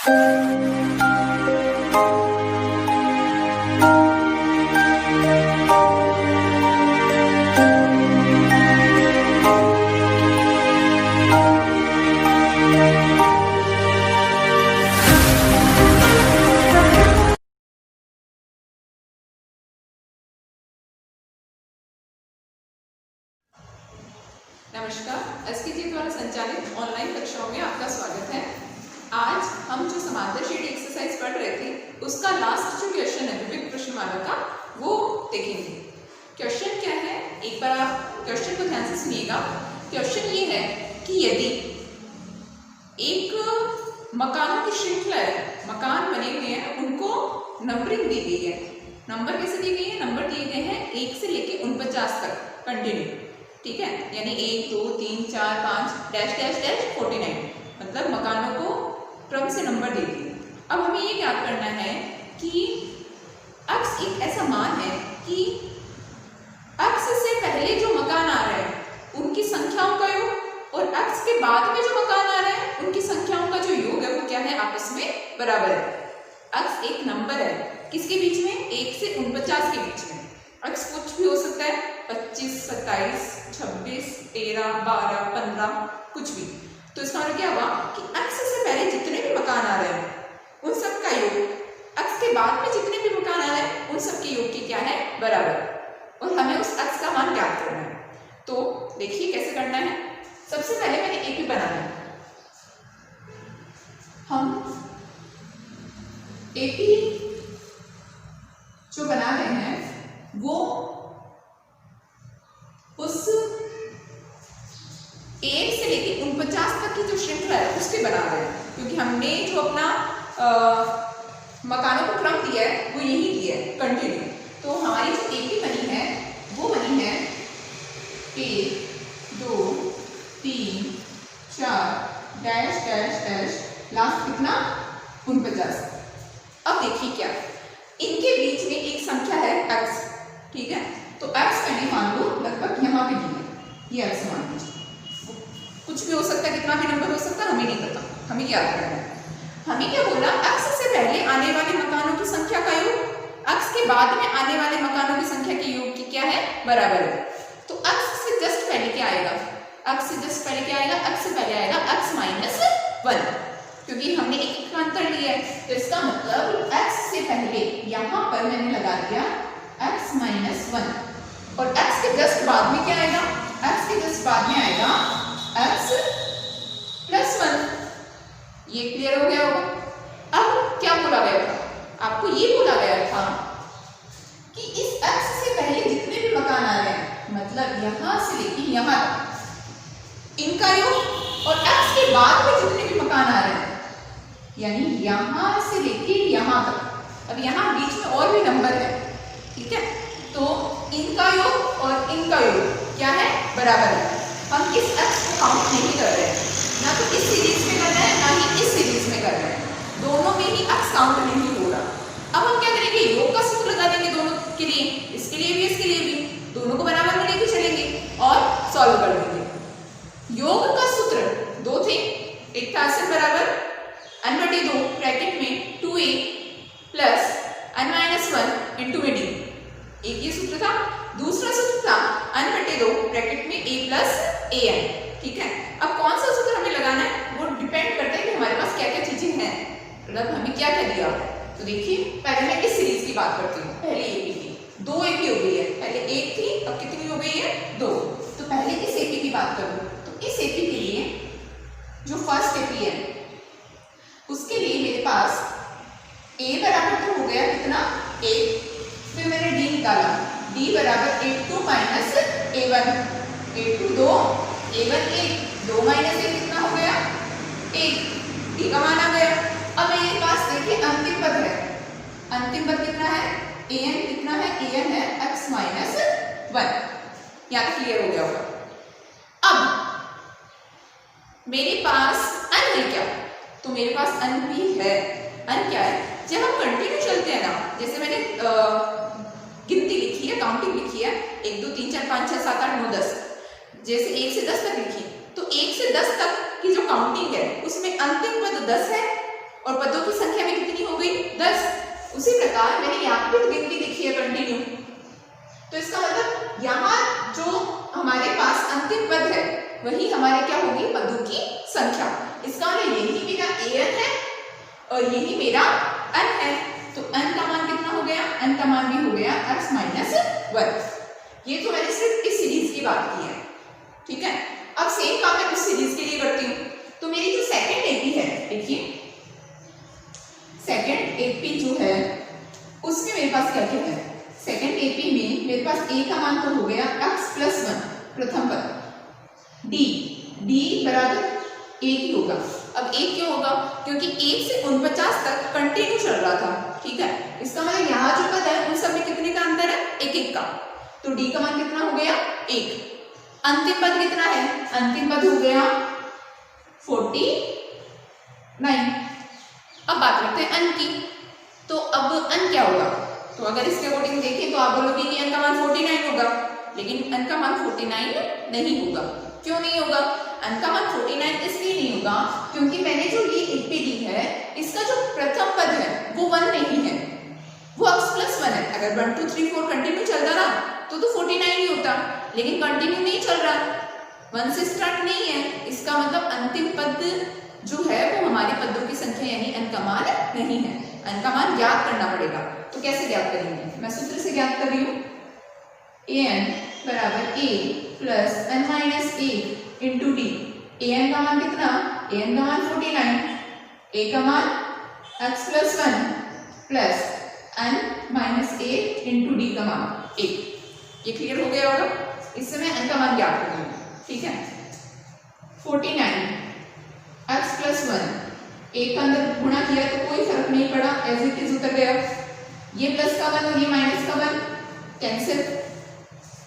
नमस्कार, एसकेजी द्वारा संचालित ऑनलाइन कक्षाओं में आपका स्वागत है। आज हम जो समांतर श्रेणी एक्सरसाइज पढ़ रहे थे उसका लास्ट जो क्वेश्चन है विविध प्रश्नमाला का वो देखेंगे। क्वेश्चन क्या है, एक बार आप क्वेश्चन को ध्यान से सुनिएगा। क्वेश्चन ये है कि यदि एक मकानों की श्रृंखला है, मकान बने हुए हैं, उनको नंबरिंग दी गई है। नंबर कैसे दी गई है? नंबर दिए गए हैं 1 से लेके 49 तक कंटिन्यू, ठीक है, यानी 1 2 3 4 5 डैश डैश डैश 49, मतलब मकानों को क्रम से नंबर दे दिए। अब हमें ये याद करना है कि अक्स एक ऐसा मान है कि अक्स से पहले जो मकान आ रहे हैं उनकी संख्याओं का योग और अक्स के बाद में जो मकान आ रहे हैं उनकी संख्याओं का जो योग है वो क्या है, आपस में बराबर है। अक्स एक नंबर है, किसके बीच में? 1 से 49 के बीच में। अक्स कुछ भी हो सकता है, 25 27 26 13 12 15 कुछ भी। तो इसका मतलब क्या हुआ कि अक्स से पहले जितने भी मकान आ रहे हैं उन सब का योग अक्स के बाद में जितने भी मकान आ रहे हैं उन सब के योग की क्या है, बराबर। और हमें उस अक्स का मान ज्ञात करना है। तो देखिए कैसे करना है। सबसे पहले मैंने एपी बनाना है। हम एपी जो बना रहे हैं वो उस 1 से लेके 49 तक की जो श्रृंखला है उसके बना रहे हैं, क्योंकि हमने जो अपना मकानों को क्रम दिया है वो यही दिया है कंटिन्यू। तो हमारी जो एपी बनी है वो बनी है 1 2 3 4 डैश डैश डैश लास्ट कितना, 49। अब देखिए क्या, इनके बीच में एक संख्या है x, ठीक है। तो x मैंने मान लो लगभग यहाँ पे दी है, ये x मान लीजिए। कुछ भी हो सकता है, कितना भी नंबर हो सकता है, हमें नहीं पता, हमें क्या करना है। हमें क्या बोला, x से पहले आने वाले मकानों की संख्या का योग x के बाद में आने वाले मकानों की संख्या के योग की क्या है, बराबर है। तो x से जस्ट पहले क्या आएगा, x से जस्ट पहले क्या आएगा, x से पहले आएगा x माइनस 1, क्योंकि हमने एक का अंतर लिया है। तो इसका मतलब x से पहले यहाँ पर मैंने लगा दिया x माइनस 1 और x के जस्ट बाद में क्या आएगा, x के जस्ट बाद में आएगा x प्लस 1। ये क्लियर हो गया होगा। अब क्या बोला गया था, आपको ये बोला गया था कि इस x से पहले जितने भी मकान आ रहे हैं, मतलब यहाँ से लेके यहाँ तक, इनका योग और x के बाद में जितने भी मकान आ रहे हैं, यानी यहां से लेके यहां तक। अब यहां बीच में और भी नंबर है, ठीक है, तो इनका योग और इनका योग क्या है, बराबर है। हम इस x को काउंट नहीं कर रहे हैं, ना तो इस सीरीज में कर रहे हैं ना ही इस सीरीज में कर रहे हैं, दोनों में ही x काउंट नहीं हो रहा। अब हम क्या करेंगे, योग का सूत्र लगा देंगे दोनों के लिए, इसके लिए भी इसके लिए भी, दोनों को बराबर में लेके चलेंगे और सॉल्व कर देंगे। योग का सूत्र दो थे, एक था n बराबर n/2 ब्रैकेट में 2a plus n minus 1 into में d, एक ये सूत्र था। दूसरा सूत्र था n/2 ब्रैकेट में a प्लस an, ठीक है। अब कौन सा सूत्र हमें लगाना है वो डिपेंड करता है कि हमारे पास क्या क्या चीजें हैं, मतलब हमें क्या क्या दिया। तो देखिए पहले मैं इस सीरीज की बात करती हूँ। पहले एपी की 2 एपी हो गई है, पहले 1 थी, अब कितनी हो गई है, 2। तो पहले इस एपी की बात करूँ तो इस एपी के लिए जो फर्स्ट एपी है उसके लिए मेरे पास a बराबर तो हो गया कितना, 1। फिर मैंने d निकाला, d बराबर 8 माइनस a1, 8 2 a1 1, 2 माइनस 1 कितना हो गया, 1, d का मान आ गया। अब मेरे पास देखिए अंतिम पद है, अंतिम पद कितना है, an कितना है, an है x माइनस 1। यहाँ तक क्लियर हो गया होगा। अब मेरे पास n है क्या, तो मेरे पास n भी है। n क्या है, जब हम कंटिन्यू चलते हैं ना, जैसे मैंने गिनती लिखी है, काउंटिंग लिखी है, 1 2 3 4 5 6 7 8 9 10, जैसे 1 से 10 तक लिखी, तो 1 से 10 तक की जो काउंटिंग है उसमें अंतिम पद 10 है और पदों की संख्या में कितनी हो गई 10। उसी प्रकार मैंने यहाँ पे गिनती लिखी है कंटिन्यू, तो इसका मतलब यहाँ जो हमारे पास अंतिम पद है वही हमारे क्या होगी पदों की संख्या। इसका मतलब यही मेरा an है और यही मेरा n है, तो n का मान कितना हो गया, n का मान भी हो गया x माइनस 1। ये तो मैंने सिर्फ इस सीरीज की बात की है, ठीक है। अब सेम काम मैं उस सीरीज के लिए करती हूँ। तो मेरी जो सेकंड एपी है, देखिए सेकंड एपी जो है उसमें मेरे पास क्या क्या है। सेकंड एपी में मेरे पास a का मान तो हो गया x प्लस 1 प्रथम पद, d बराबर 1 ही होगा। अब 1 क्यों होगा, क्योंकि 1 से 49 तक कंटिन्यू चल रहा था, ठीक है। इसका मतलब यहाँ जो पद है उन सब में कितने का अंतर है, 1 का, तो d का मान कितना हो गया 1। अंतिम पद कितना है, अंतिम पद हो गया 49। अब बात करते हैं n की, तो अब n क्या होगा, तो अगर इसके अकॉर्डिंग देखें तो आप बोलोगे कि n का मान 49 होगा, लेकिन n का मान 49 नहीं होगा। क्यों नहीं होगा, n का मान 49 इसलिए नहीं होगा क्योंकि मैंने जो ये एपी दी है इसका जो प्रथम पद है वो 1 नहीं है, वो x प्लस 1 है। अगर 1 2 3 4 कंटिन्यू चल रहा ना तो 49 ही होता, लेकिन कंटिन्यू नहीं चल रहा, 1 से स्टार्ट नहीं है। इसका मतलब अंतिम पद जो है वो हमारे पदों की संख्या यानी n का मान नहीं है। n का मान ज्ञात करना पड़ेगा, तो कैसे ज्ञात करेंगे, मैं सूत्र से ज्ञात कर रही हूँ। an बराबर a plus n minus 1 into D. an का मान कितना, an का मान 49, a का मान x plus 1 plus n minus 1 into D का मान 1। ये क्लियर हो गया होगा, इससे मैं n का मान ज्ञात कर दूंगा, ठीक है। 49 x प्लस 1 एक का अंदर गुणा किया तो कोई फर्क नहीं पड़ा, एज इट इज उतर गया। ये प्लस का 1 और ये माइनस का 1 कैंसिल,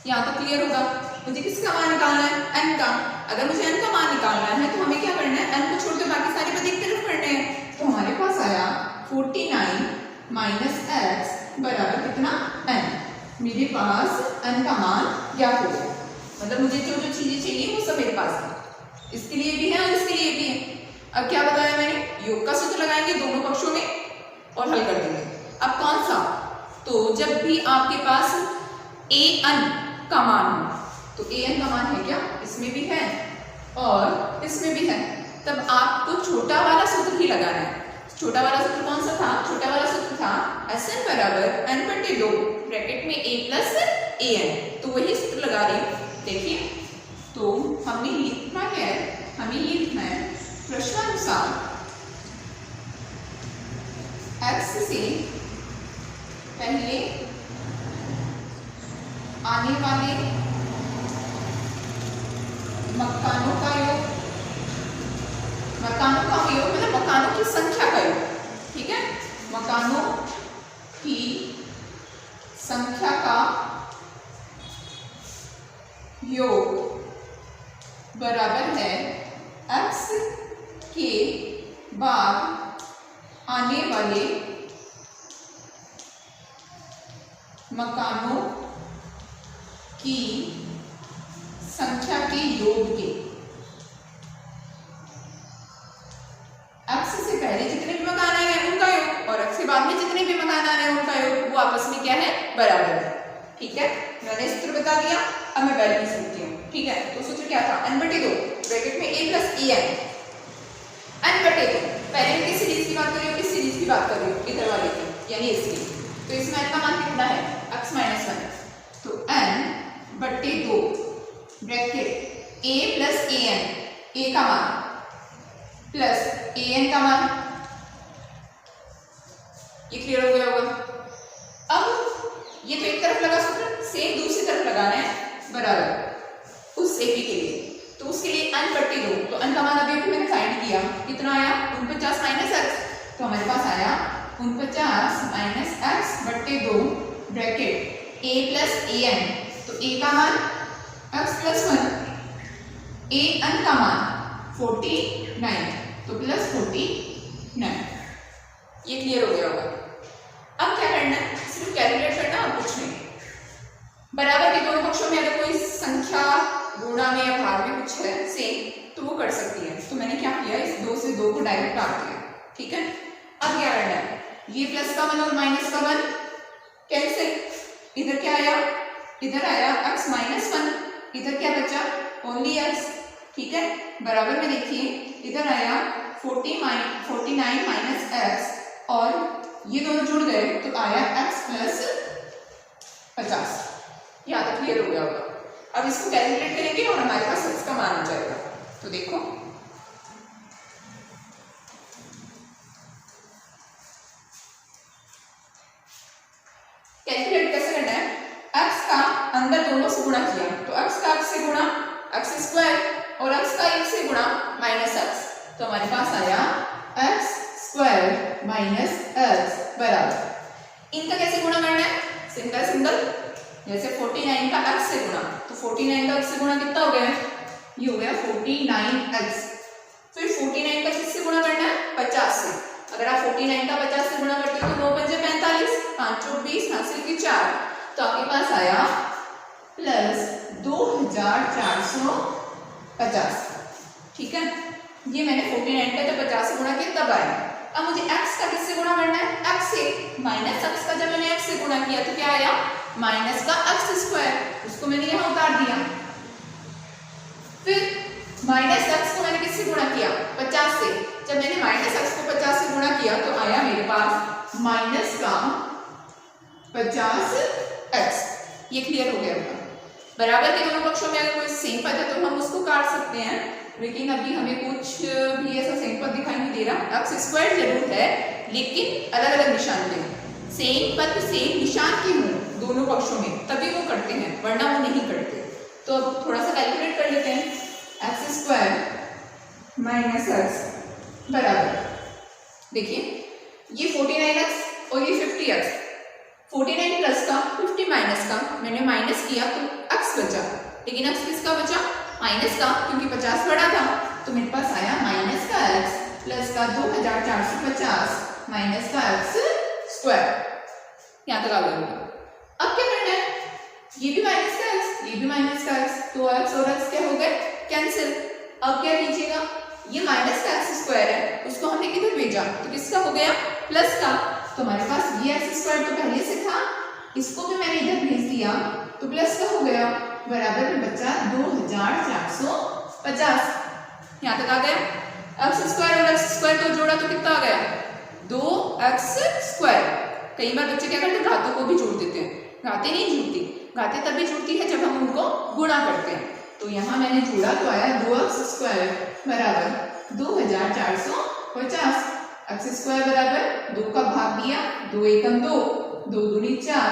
यहाँ तो क्लियर होगा। मुझे किसका मान निकालना है, n का। अगर मुझे n का मान निकालना है तो हमें क्या करना है, n को छोड़ के बाकी सारे पद एक तरफ करने हैं। तो हमारे पास आया 49 माइनस x बराबर कितना n। मेरे पास n का मान ज्ञात हो गया, मतलब मुझे जो जो चीजें चाहिए वो सब मेरे पास है, इसके लिए भी है और इसके लिए भी है। अब क्या बताया मैंने, योग का सूत्र लगाएंगे दोनों पक्षों में और हल कर देंगे। अब कौन सा, तो जब भी आपके पास an का मान हो, तो an का मान है क्या, इसमें भी है और इसमें भी है, तब आपको छोटा वाला सूत्र ही लगाना है। छोटा वाला सूत्र कौन सा था, छोटा वाला सूत्र था Sn बराबर n/2 ब्रैकेट में a प्लस an, तो वही सूत्र लगा रही हूँ। देखिए तो हमने लिखना क्या है, हमें ये लिखना है प्रश्नानुसार x से पहले आने वाले मकानों का योग, मकानों का योग मतलब मकानों की संख्या का योग, ठीक है। मकानों की संख्या का योग बराबर है x के बाद आने वाले मकानों की संख्या के योग के। x से पहले जितने भी मकान आ रहे हैं उनका योग और x के बाद में जितने भी मकान आ रहे हैं उनका योग, वो आपस में क्या है, बराबर है, ठीक है। मैंने सूत्र बता दिया, अब मैं वैल्यू लिख सकती हूँ, ठीक है। तो सूत्र क्या था, n/2 ब्रैकेट में a प्लस an, n/2। पहले मैं किस सीरीज की बात कर रही हूँ, इस सीरीज की बात कर रही हूँ, इधर वाले की यानी इसकी। तो इसमें n का मान कितना है, x माइनस 1, तो n/2 bracket a plus an, a का मान प्लस an का मान, ये क्लियर हो गया होगा। अब ये तो एक तरफ लगा सूत्र, सेम दूसरी तरफ लगाना है बराबर उस एपी के लिए, तो उसके लिए n/2, तो n का मान अभी मैंने फाइंड किया, कितना आया 49 माइनस x, तो हमारे पास आया 49 minus x/2 bracket a plus an, तो a का मान x प्लस 1, an का मान 49, तो प्लस 49। ये क्लियर हो गया होगा। अब क्या करना है, सिर्फ कैलकुलेट करना और कुछ नहीं। बराबर के दोनों पक्षों में अगर कोई संख्या गुणा में या भाग में कुछ है सेम तो वो कर सकती है। तो मैंने क्या किया, इस 2 से 2 को डायरेक्ट काट दिया, ठीक है। ये प्लस का 1 और माइनस का 1 कैंसिल, इधर क्या आया, इधर आया x माइनस 1, इधर क्या बचा, ओनली x, ठीक है। बराबर में देखिए इधर आया 49 माइनस x और ये दोनों जुड़ गए तो आया x प्लस 50। यहाँ तक क्लियर हो गया होगा। अब इसको कैलकुलेट करेंगे और हमारे पास x का मान आ जाएगा। तो देखो कैलकुलेट कैसे करना है, x का अंदर दोनों से गुणा किया तो x का x से गुणा x स्क्वायर और x का 1 से गुणा माइनस x, तो हमारे पास आया x स्क्वायर माइनस x बराबर। इनका कैसे गुणा करना है, सिंगल सिंगल, जैसे 49 का x से गुणा तो 49 का x से गुणा कितना हो गया, ये हो गया 49x। फिर 49 का किससे गुणा करना है, 50 से। अगर आप 49 का 50 से गुणा करते हो तो 9 पंजे 45, 5 चौक 20, हासिल की 4, तो आपके पास आया प्लस 2450, ठीक है। ये मैंने 49 का जब 50 से गुणा किया तब आया। अब मुझे x का किससे गुणा करना है, x से, माइनस x का जब मैंने x से गुणा किया तो क्या आया, माइनस का x स्क्वायर, उसको मैंने यहाँ उतार दिया। फिर माइनस x को मैंने किससे गुणा किया, 50 से, जब मैंने माइनस x को 50 से गुणा किया तो आया मेरे पास माइनस का 50x। ये क्लियर हो गया होगा। बराबर के दोनों पक्षों में अगर कोई सेम पद है तो हम उसको काट सकते हैं, लेकिन अभी हमें कुछ भी ऐसा सेम पद दिखाई नहीं दे रहा। x स्क्वायर जरूर है लेकिन अलग अलग निशान पे, सेम पद सेम निशान के हों दोनों पक्षों में तभी वो करते हैं, वरना वो नहीं करते। तो अब थोड़ा सा कैलकुलेट कर लेते हैं, x स्क्वायर माइनस x बराबर, देखिए ये 49x और ये 50x, 49 प्लस का 50 माइनस का मैंने माइनस किया तो x बचा, लेकिन x किसका बचा, माइनस का, क्योंकि 50 बड़ा था तो मेरे पास आया माइनस का x प्लस का 2450 माइनस का x स्क्वायर। यहाँ तक आ गया होगा। अब क्या करना है, ये भी माइनस का x, ये भी माइनस का x, तो x और x क्या हो गए, कैंसिल। अब क्या कीजिएगा, ये माइनस का x स्क्वायर है उसको हमने किधर भेजा तो किसका हो गया, प्लस का, तो हमारे पास ये x स्क्वायर तो पहले से था, इसको भी मैंने इधर भेज दिया तो प्लस का हो गया, बराबर में बचा 2450। यहाँ तक आ गया। x स्क्वायर और x स्क्वायर को जोड़ा तो कितना आ गया, 2x स्क्वायर। कई बार बच्चे क्या करते हैं, घातों को भी जोड़ देते हैं, घातें नहीं जुड़ती, घातें तभी जुड़ती है जब हम उनको गुणा करते हैं। तो यहाँ मैंने जोड़ा तो आया 2x स्क्वायर बराबर 2450, x स्क्वायर बराबर 2 का भाग दिया, 2 एकम 2, 2 दूनी 4,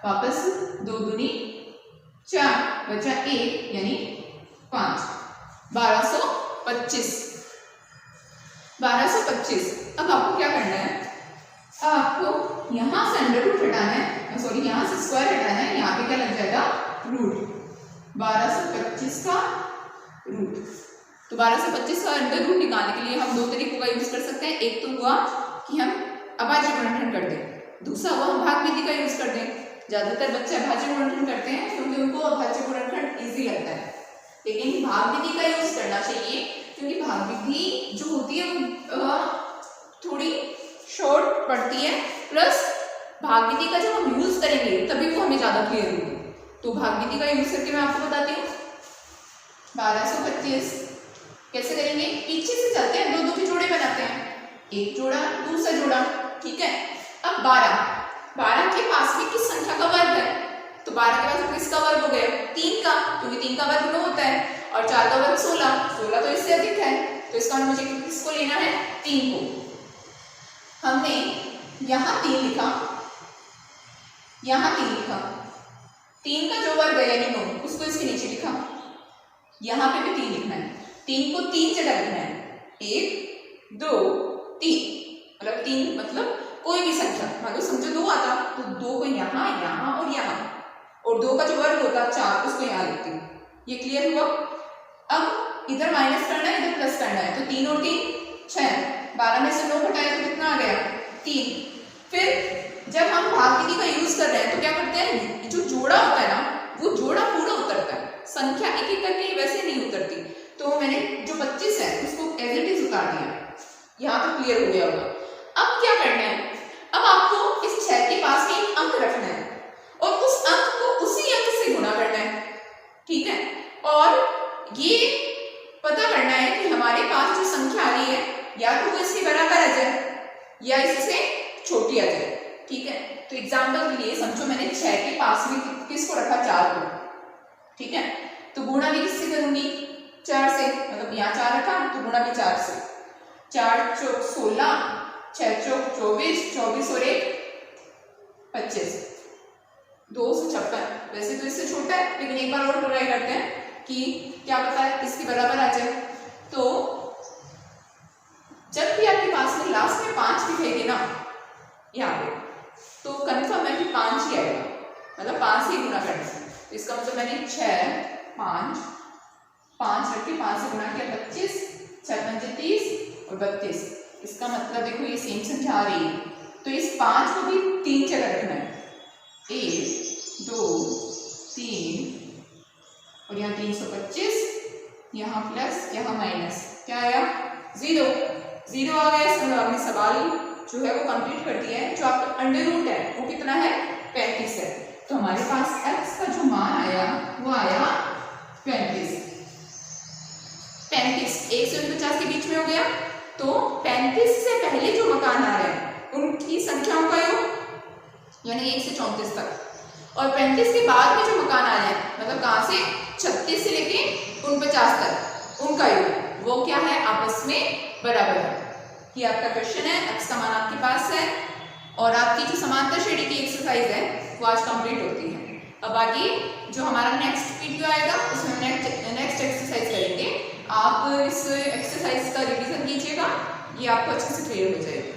वापस 2 दूनी 4, बचा 1 यानी 5, 1225। अब आपको क्या करना है, आपको यहाँ से अंडर रूट हटाना है, सॉरी यहाँ से स्क्वायर हटाना है, यहाँ पे क्या लग जाएगा, रूट 1225 का रूट। तो 1225 का अंडर रूट निकालने के लिए हम दो तरीकों का यूज कर सकते हैं। एक तो हुआ कि हम अभाज्य गुणनखंड कर दें, दूसरा हुआ हम भाग विधि का यूज कर दें। ज्यादातर बच्चे अभाज्य गुणनखंड करते हैं क्योंकि उनको अभाज्य गुणनखंड इजी लगता है, लेकिन भाग विधि का यूज करना चाहिए क्योंकि भाग विधि जो होती है वो थोड़ी शॉर्ट पड़ती है, प्लस भाग विधि का जब हम यूज करेंगे तभी वो हमें ज्यादा क्लियर होगी। तो भाग विधि का यूज करके मैं आपको बताती हूँ। 1225 कैसे करेंगे, पीछे से चलते हैं, दो दो के जोड़े बनाते हैं, एक जोड़ा दूसरा जोड़ा, ठीक है। अब 12 के पास में किस संख्या का वर्ग है, तो 12 के पास किसका वर्ग हो गया, 3 का, क्योंकि 3 का वर्ग 9 होता है और 4 का वर्ग 16 तो इससे अधिक है, तो इसका मुझे किसको लेना है, 3 को। हमने यहाँ 3 लिखा, यहाँ 3 लिखा, 3 का जो वर्ग है यानी 9 उसको इसके नीचे लिखा, यहाँ पे भी 3 लिखना है, 3 को 3 जगह लिखना है, 1 2 3, मतलब 3 मतलब कोई भी संख्या, मान लो समझो 2 आता तो 2 को यहाँ यहाँ और यहाँ, और 2 का जो वर्ग होता 4 उसको यहाँ लिखती हूँ। ये क्लियर हुआ। अब इधर माइनस करना है, इधर प्लस करना है, तो 3 और 3 6, 12 में से 9 घटाया तो कितना आ गया, 3। फिर जब हम भाग विधि का यूज कर रहे हैं तो क्या करते हैं, जो जोड़ा होता है ना वो जोड़ा पूरा उतरता है, संख्या एक एक करके वैसे नहीं उतरती। तो मैंने जो 25 है उसको एज इट इज उतार दिया, यहाँ तो क्लियर हो गया होगा। अब क्या करना है, अब पास में एक अंक रखना है और उस अंक को उसी अंक से गुणा करना है, ठीक है। और ये पता करना है कि हमारे पास जो संख्या आ रही है या तो वो इसके बराबर आ जाए या इससे छोटी आ जाए, ठीक है। तो एग्जाम्पल के लिए समझो मैंने 6 के पास में किसको रखा, 4 को, ठीक है। तो गुणा भी किससे करूंगी, 4 से, मतलब यहाँ 4 रखा तो गुणा भी 4 से। 4 चौक 16, 6 चौक 24, 24 और 1 25, 256। वैसे तो इससे छोटा है लेकिन एक बार और ट्राई करते हैं कि क्या पता है इसके बराबर आ जाए। तो जब भी आपके पास में लास्ट में 5 दिखाई देना यहाँ पे, तो कंफर्म है कि 5 ही आएगा, मतलब 5 ही गुणा करना है। तो इसका मतलब मैंने 6 5 रख के 5 से गुणा किया, 25, 6 पंजे 30 और 32। इसका मतलब देखो ये सेम संख्या आ रही है, तो इस 5 को भी 3 जगह रखना है, 1 2 3 और यहाँ 325, यहाँ प्लस यहाँ माइनस, क्या आया 0 0 आ गया। इसका मतलब आपने सवाल जो है वो कंप्लीट कर दिया है। जो आपका अंडर रूट है वो कितना है, 35 है। तो हमारे पास x का जो मान आया वो आया 35। 1 से 49 के बीच में हो गया, तो 35 से पहले जो मकान आ रहे हैं उनकी संख्याओं का योग यानी 1 से 34 तक, और 35 के बाद में जो मकान आ रहे हैं मतलब कहाँ से 36 से लेके 49 तक उनका योग वो क्या है, आपस में बराबर है। ये आपका क्वेश्चन है, x का मान आपके पास है और आपकी जो समांतर श्रेणी की एक्सरसाइज है वो आज कंप्लीट होती है। अब आगे जो हमारा नेक्स्ट वीडियो आएगा उसमें हम नेक्स्ट एक्सरसाइज करेंगे। आप इस एक्सरसाइज का रिवीजन कीजिएगा, ये आपको अच्छे से क्लियर हो जाएगा।